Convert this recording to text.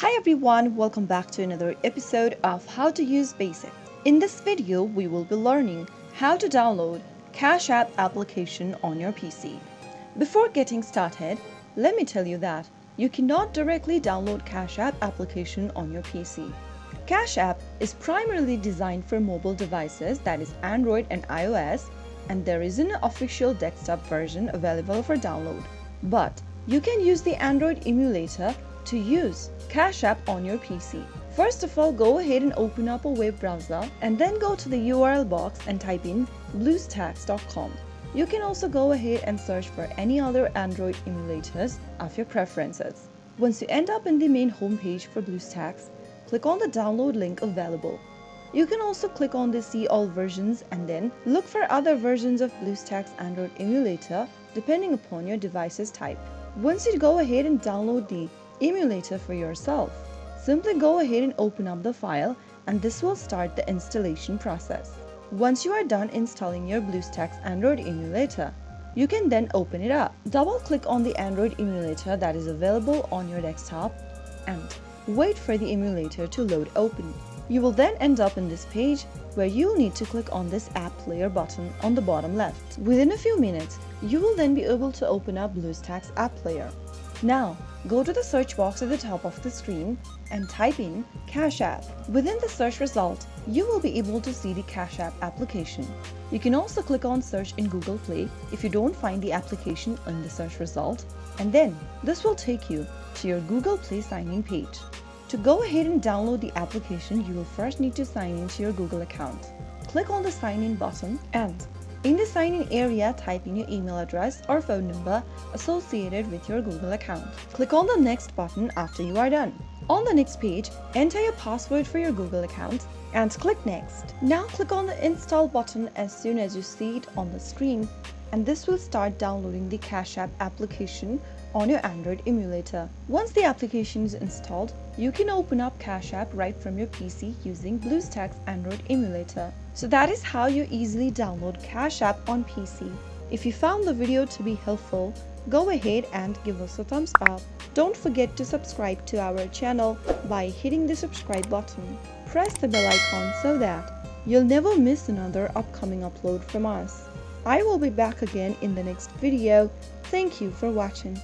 Hi everyone, welcome back to another episode of How to Use Basic. In this video, we will be learning how to download Cash App application on your PC. Before getting started, let me tell you that you cannot directly download Cash App application on your PC. Cash App is primarily designed for mobile devices, that is Android and iOS, and there is an official desktop version available for download. But you can use the Android emulator to use Cash App on your PC. First of all, go ahead and open up a web browser and then go to the URL box and type in bluestacks.com. You can also go ahead and search for any other Android emulators of your preferences. Once you end up in the main homepage for BlueStacks, click on the download link available. You can also click on the see all versions and then look for other versions of BlueStacks Android emulator depending upon your device's type. Once you go ahead and download the emulator for yourself, simply go ahead and open up the file and this will start the installation process. Once you are done installing your BlueStacks Android emulator, you can then open it up. Double click on the Android emulator that is available on your desktop and wait for the emulator to load open. You will then end up in this page where you'll need to click on this App Player button on the bottom left. Within a few minutes, you will then be able to open up BlueStacks App Player. Now, go to the search box at the top of the screen and type in Cash App. Within the search result, you will be able to see the Cash App application. You can also click on Search in Google Play if you don't find the application in the search result, and then this will take you to your Google Play sign-in page. To go ahead and download the application, you will first need to sign into your Google account. Click on the Sign In button and in the sign-in area, type in your email address or phone number associated with your Google account. Click on the Next button after you are done. On the next page, enter your password for your Google account and click Next. Now click on the Install button as soon as you see it on the screen, and this will start downloading the Cash App application on your Android emulator. Once the application is installed, you can open up Cash App right from your PC using BlueStacks Android emulator. So that is how you easily download Cash App on PC. If you found the video to be helpful, go ahead and give us a thumbs up. Don't forget to subscribe to our channel by hitting the subscribe button. Press the bell icon so that you'll never miss another upcoming upload from us. I will be back again in the next video. Thank you for watching.